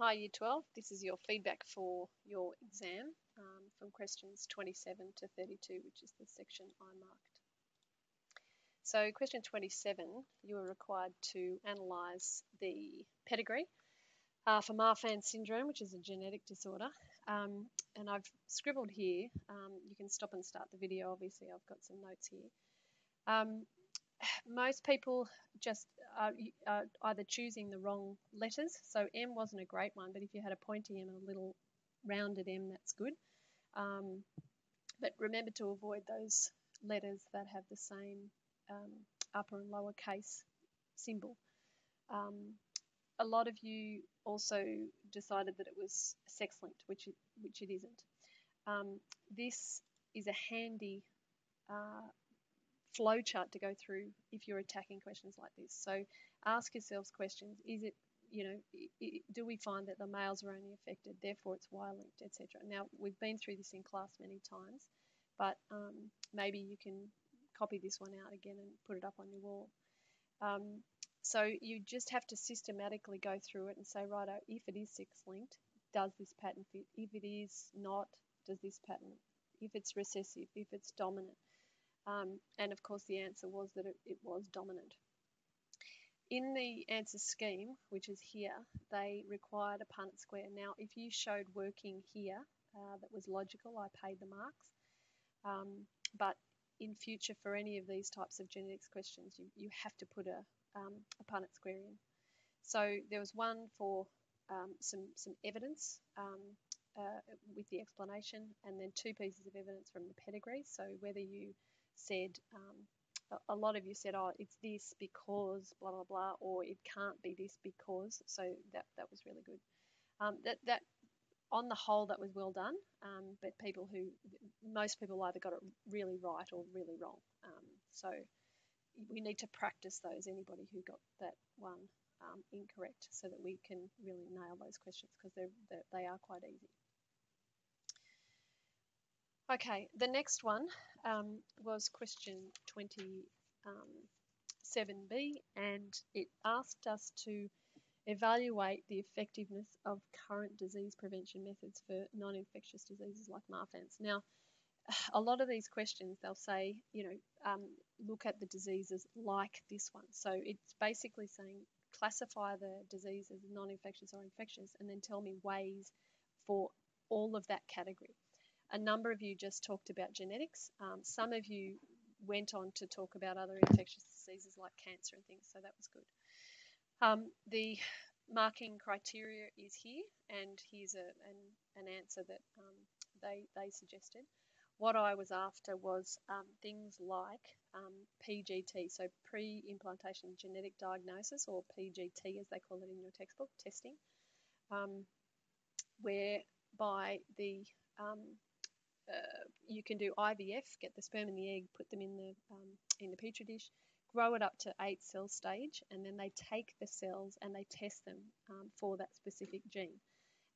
Hi Year 12, this is your feedback for your exam from questions 27 to 32, which is the section I marked. So question 27, you are required to analyse the pedigree for Marfan syndrome, which is a genetic disorder. And I've scribbled here, you can stop and start the video, obviously I've got some notes here. Most people just are either choosing the wrong letters. So M wasn't a great one, but if you had a pointy M and a little rounded M, that's good. But remember to avoid those letters that have the same upper and lower case symbol. A lot of you also decided that it was sex-linked, which it isn't. This is a handy flow chart to go through if you're attacking questions like this. So ask yourselves questions. Is it, do we find that the males are only affected, therefore it's Y-linked, etc. Now, we've been through this in class many times, but maybe you can copy this one out again and put it up on your wall. So you just have to systematically go through it and say, righto, if it is sex-linked, does this pattern fit? If it is not, does this pattern? If it's recessive, if it's dominant. And of course the answer was that it was dominant. In the answer scheme, which is here, they required a Punnett square. Now, if you showed working here that was logical, I paid the marks. But in future, for any of these types of genetics questions, you have to put a Punnett square in. So there was one for some evidence with the explanation, and then two pieces of evidence from the pedigree. So whether you said, a lot of you said, oh, it's this because blah, blah, blah, or it can't be this because, so that was really good. That on the whole, that was well done, but most people either got it really right or really wrong. So we need to practice those, anybody who got that one incorrect, so that we can really nail those questions, because they are quite easy. Okay, the next one was question 27B, and it asked us to evaluate the effectiveness of current disease prevention methods for non-infectious diseases like Marfan's. Now, a lot of these questions, they'll say, look at the diseases like this one. So it's basically saying classify the disease as non-infectious or infectious, and then tell me ways for all of that category. A number of you just talked about genetics. Some of you went on to talk about other infectious diseases like cancer and things, so that was good. The marking criteria is here, and here's an answer that they suggested. What I was after was things like PGT, so pre-implantation genetic diagnosis, or PGT as they call it in your textbook, testing, whereby you can do IVF, get the sperm and the egg, put them in the petri dish, grow it up to 8 cell stage, and then they take the cells and they test them for that specific gene.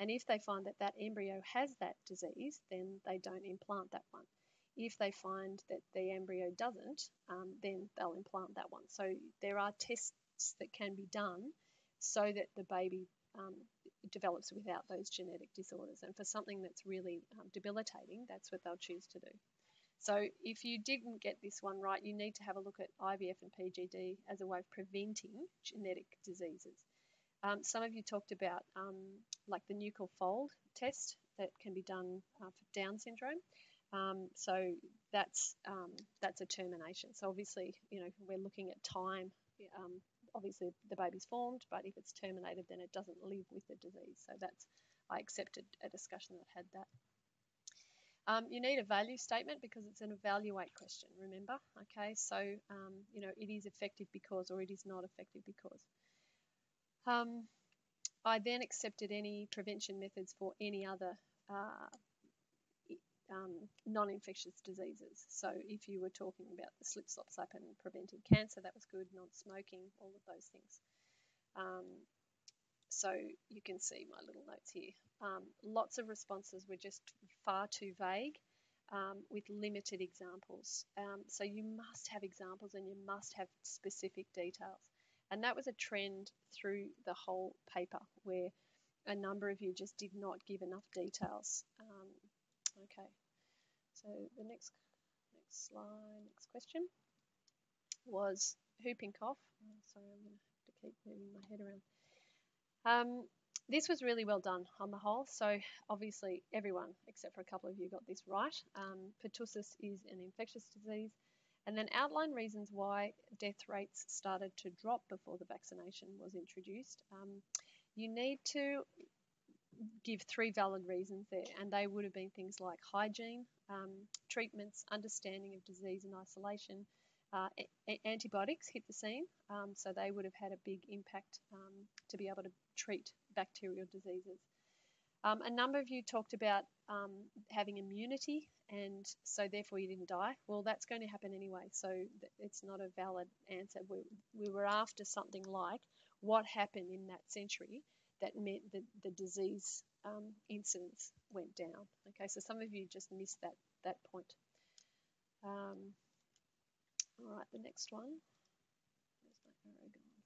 And if they find that that embryo has that disease, then they don't implant that one. If they find that the embryo doesn't, then they'll implant that one. So there are tests that can be done so that the baby develops without those genetic disorders. And for something that's really debilitating, that's what they'll choose to do. So if you didn't get this one right, you need to have a look at IVF and PGD as a way of preventing genetic diseases. Some of you talked about like the nuchal fold test that can be done for Down syndrome. So that's a termination. So obviously, we're looking at time. Obviously, the baby's formed, but if it's terminated, then it doesn't live with the disease. So I accepted a discussion that had that. You need a value statement because it's an evaluate question, remember? Okay, so, it is effective because, or it is not effective because. I then accepted any prevention methods for any other non-infectious diseases. So if you were talking about the slip, slop, slap and preventing cancer, that was good, non-smoking, all of those things. So you can see my little notes here. Lots of responses were just far too vague with limited examples. So you must have examples and you must have specific details. And that was a trend through the whole paper where a number of you just did not give enough details. Okay, so the next slide, next question was whooping cough. Sorry, I'm going to have to keep moving my head around. This was really well done on the whole. So obviously everyone, except for a couple of you, got this right. Pertussis is an infectious disease. And then outline reasons why death rates started to drop before the vaccination was introduced. You need to give 3 valid reasons there, and they would have been things like hygiene, treatments, understanding of disease and isolation. Antibiotics hit the scene, so they would have had a big impact to be able to treat bacterial diseases. A number of you talked about having immunity, and so therefore you didn't die. Well, that's going to happen anyway, so it's not a valid answer. We were after something like what happened in that century that meant that the disease incidence went down. Okay, so some of you just missed that point. All right, the next one. Where's my arrow gone?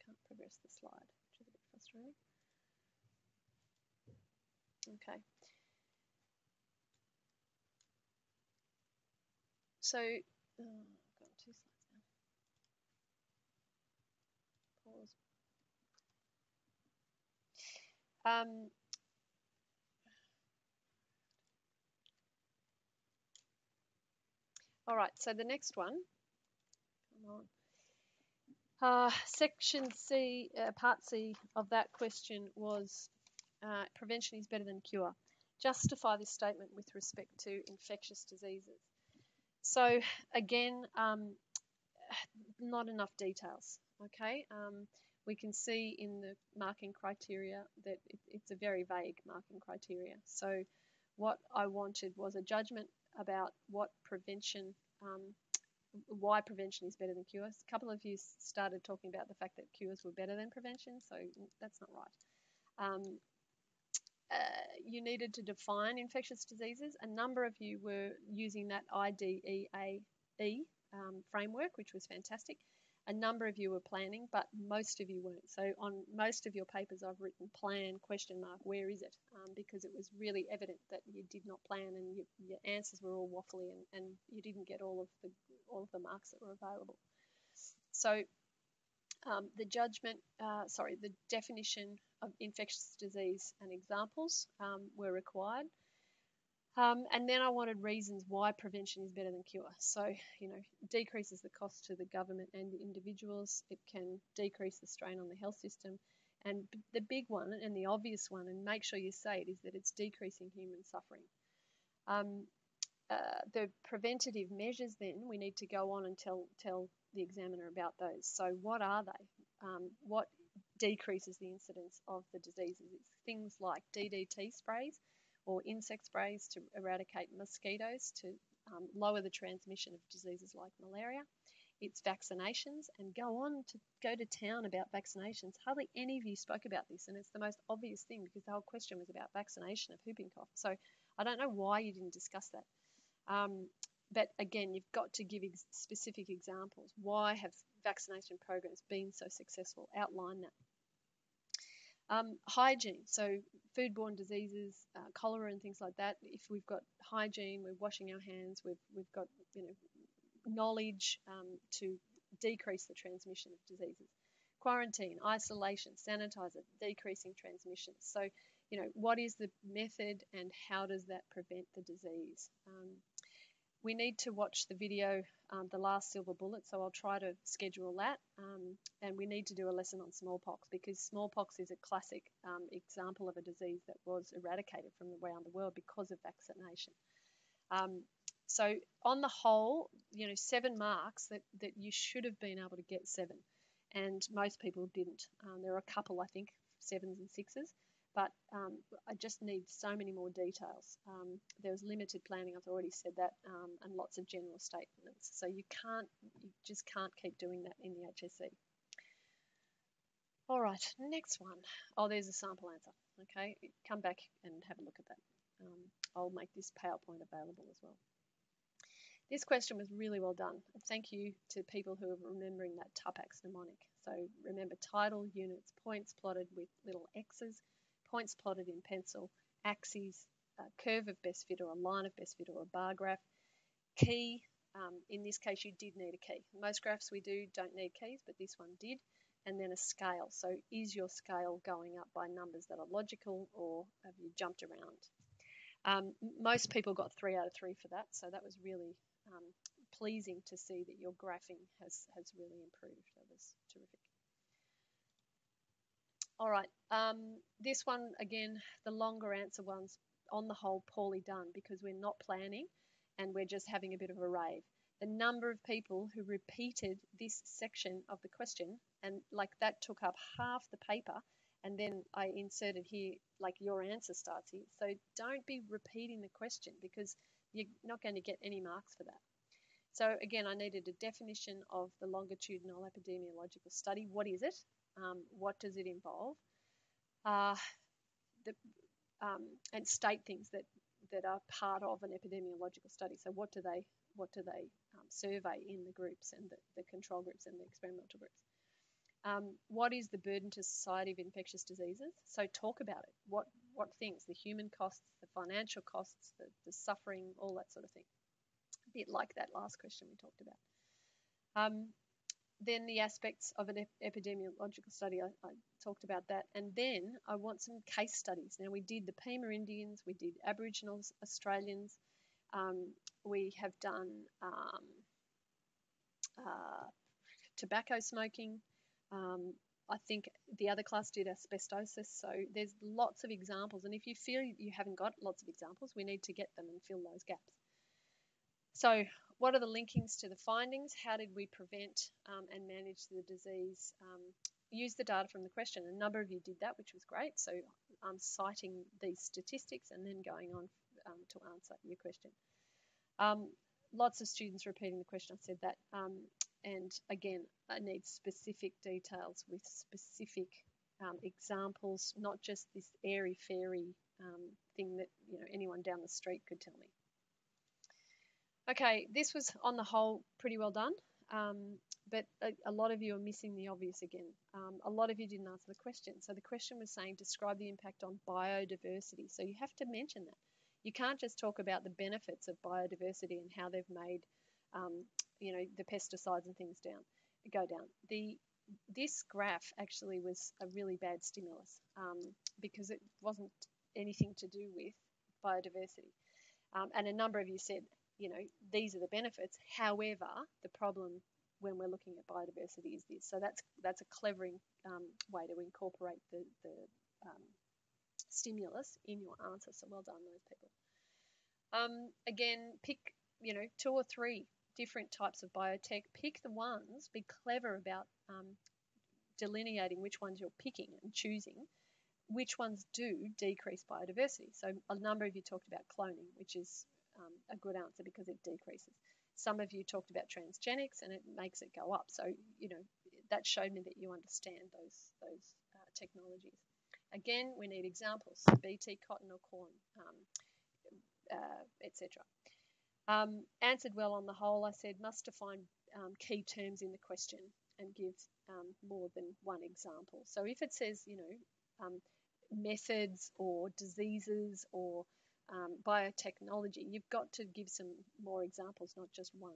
Can't progress the slide, which is a bit frustrating. Okay. So, I've got 2 slides now. Pause. All right, so the next one, come on. Section C, part C of that question was prevention is better than cure. Justify this statement with respect to infectious diseases. So again, not enough details, okay? We can see in the marking criteria that it's a very vague marking criteria. So what I wanted was a judgment about what prevention, why prevention is better than cures. A couple of you started talking about the fact that cures were better than prevention, so that's not right. You needed to define infectious diseases. A number of you were using that IDEAE framework, which was fantastic. A number of you were planning, but most of you weren't. So on most of your papers, I've written plan, ? Where is it? Because it was really evident that you did not plan, and your answers were all waffly, and you didn't get all of the marks that were available. So the definition of infectious disease and examples were required. And then I wanted reasons why prevention is better than cure. So, decreases the cost to the government and the individuals. It can decrease the strain on the health system. And the big one and the obvious one, and make sure you say it, is that it's decreasing human suffering. The preventative measures, then, we need to go on and tell the examiner about those. So what are they? What decreases the incidence of the diseases? It's things like DDT sprays or insect sprays to eradicate mosquitoes, to lower the transmission of diseases like malaria. It's vaccinations, and go to town about vaccinations. Hardly any of you spoke about this, and it's the most obvious thing because the whole question was about vaccination of whooping cough. So I don't know why you didn't discuss that. But again, you've got to give specific examples. Why have vaccination programs been so successful? Outline that. Hygiene, so foodborne diseases, cholera and things like that. If we've got hygiene, we're washing our hands, we've got knowledge to decrease the transmission of diseases. Quarantine, isolation, sanitizer, decreasing transmission. So, what is the method and how does that prevent the disease? We need to watch the video, The Last Silver Bullet, so I'll try to schedule that. And we need to do a lesson on smallpox, because smallpox is a classic example of a disease that was eradicated from around the world because of vaccination. So on the whole, 7 marks that you should have been able to get 7, and most people didn't. There are a couple, I think, 7s and 6s. But I just need so many more details. There was limited planning, I've already said that, and lots of general statements. So you just can't keep doing that in the HSC. All right, next one. Oh, there's a sample answer. Okay, come back and have a look at that. I'll make this PowerPoint available as well. This question was really well done. Thank you to people who are remembering that Tupac mnemonic. So remember title, units, points plotted with little X's, points plotted in pencil, axes, a curve of best fit or a line of best fit or a bar graph, key. In this case, you did need a key. Most graphs we do don't need keys, but this one did. And then a scale. So is your scale going up by numbers that are logical, or have you jumped around? Most people got 3 out of 3 for that, so that was really pleasing to see that your graphing has really improved. That was terrific. All right, this one, again, the longer answer ones, on the whole, poorly done because we're not planning and we're just having a bit of a rave. The number of people who repeated this section of the question, and like that took up half the paper, and then I inserted here, like your answer starts here. So don't be repeating the question because you're not going to get any marks for that. So again, I needed a definition of the longitudinal epidemiological study. What is it? What does it involve? And state things that are part of an epidemiological study. So what do they survey in the groups and the control groups and the experimental groups? What is the burden to society of infectious diseases? So talk about it. What things? The human costs, the financial costs, the suffering, all that sort of thing. A bit like that last question we talked about. Then the aspects of an epidemiological study, I talked about that. And then I want some case studies. Now, we did the Pima Indians, we did Aboriginal Australians, we have done tobacco smoking. I think the other class did asbestosis. So there's lots of examples. And if you feel you haven't got lots of examples, we need to get them and fill those gaps. So what are the linkings to the findings? How did we prevent and manage the disease? Use the data from the question. A number of you did that, which was great. So I'm citing these statistics and then going on to answer your question. Lots of students repeating the question. I said that. And again, I need specific details with specific examples, not just this airy-fairy thing that anyone down the street could tell me. Okay, this was on the whole pretty well done, but a lot of you are missing the obvious again. A lot of you didn't answer the question. So the question was saying, describe the impact on biodiversity. So you have to mention that. You can't just talk about the benefits of biodiversity and how they've made, the pesticides and things go down. This graph actually was a really bad stimulus because it wasn't anything to do with biodiversity. And a number of you said, these are the benefits. However, the problem when we're looking at biodiversity is this. So that's a clever way to incorporate the stimulus in your answer. So well done, those people. Again, pick 2 or 3 different types of biotech. Pick the ones. Be clever about delineating which ones you're picking and choosing. Which ones do decrease biodiversity? So a number of you talked about cloning, which is a good answer because it decreases. Some of you talked about transgenics and it makes it go up. So, that showed me that you understand those technologies. Again, we need examples, BT, cotton or corn, etc. Answered well on the whole. I said must define key terms in the question and give more than one example. So if it says, methods or diseases or biotechnology, you've got to give some more examples, not just one.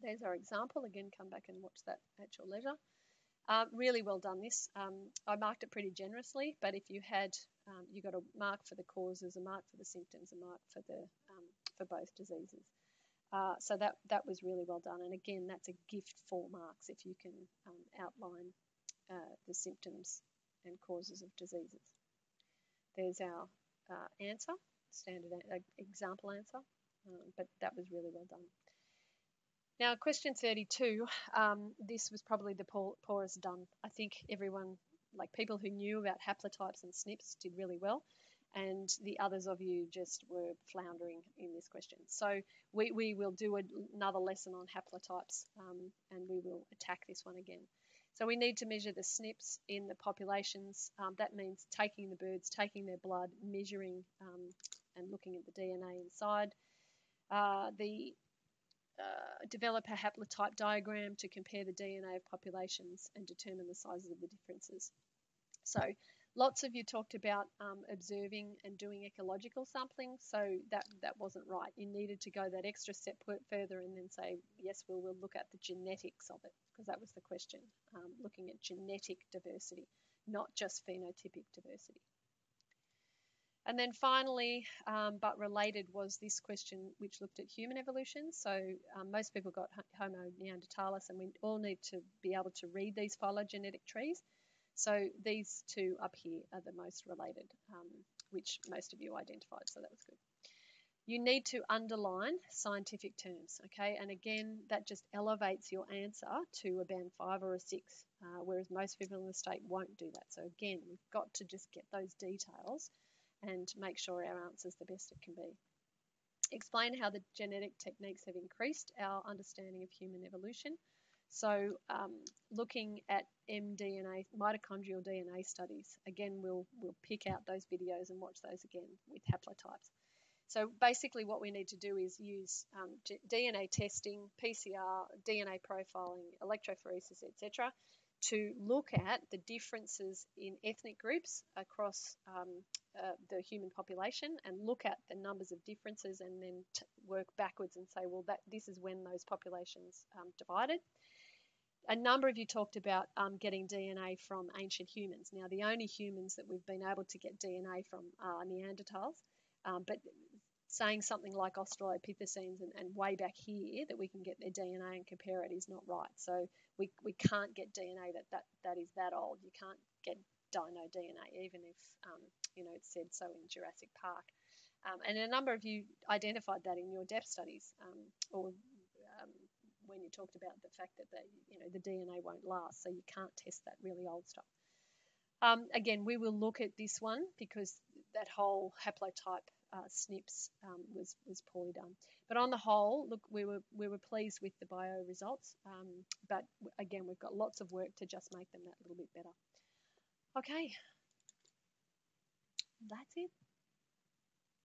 There's our example. Again, come back and watch that at your leisure. Really well done this. I marked it pretty generously, but if you had, you got a mark for the causes, a mark for the symptoms, a mark for both diseases. So that was really well done. And again, that's a gift for marks if you can outline the symptoms and causes of diseases. There's our answer, standard example answer, but that was really well done. Now, question 32, this was probably the poorest done. I think everyone, like people who knew about haplotypes and SNPs did really well, and the others of you just were floundering in this question. So we will do another lesson on haplotypes, and we will attack this one again. So we need to measure the SNPs in the populations. That means taking the birds, taking their blood, measuring and looking at the DNA inside. The develop a haplotype diagram to compare the DNA of populations and determine the sizes of the differences. So lots of you talked about observing and doing ecological sampling, so that wasn't right. You needed to go that extra step further and then say, yes, we'll look at the genetics of it, because that was the question, looking at genetic diversity, not just phenotypic diversity. And then finally, but related, was this question which looked at human evolution. So most people got Homo neanderthalis, and we all need to be able to read these phylogenetic trees. So these two up here are the most related, which most of you identified, so that was good. You need to underline scientific terms, okay? And again, that just elevates your answer to a band 5 or a 6, whereas most people in the state won't do that. So again, we've got to just get those details and make sure our answer is the best it can be. Explain how the genetic techniques have increased our understanding of human evolution. So looking at mDNA, mitochondrial DNA studies, again, we'll pick out those videos and watch those again with haplotypes. So basically what we need to do is use DNA testing, PCR, DNA profiling, electrophoresis, etc., to look at the differences in ethnic groups across the human population and look at the numbers of differences and then work backwards and say, well, this is when those populations divided. A number of you talked about getting DNA from ancient humans. Now, the only humans that we've been able to get DNA from are Neanderthals, but saying something like Australopithecines and way back here that we can get their DNA and compare it is not right. So we can't get DNA that is that old. You can't get dino DNA, even if it said so in Jurassic Park. And a number of you identified that in your depth studies, when you talked about the fact that the DNA won't last, so you can't test that really old stuff. Again, we will look at this one because that whole haplotype SNPs was poorly done. But on the whole, look, we were pleased with the bio results. But again, we've got lots of work to just make them that little bit better. Okay, that's it.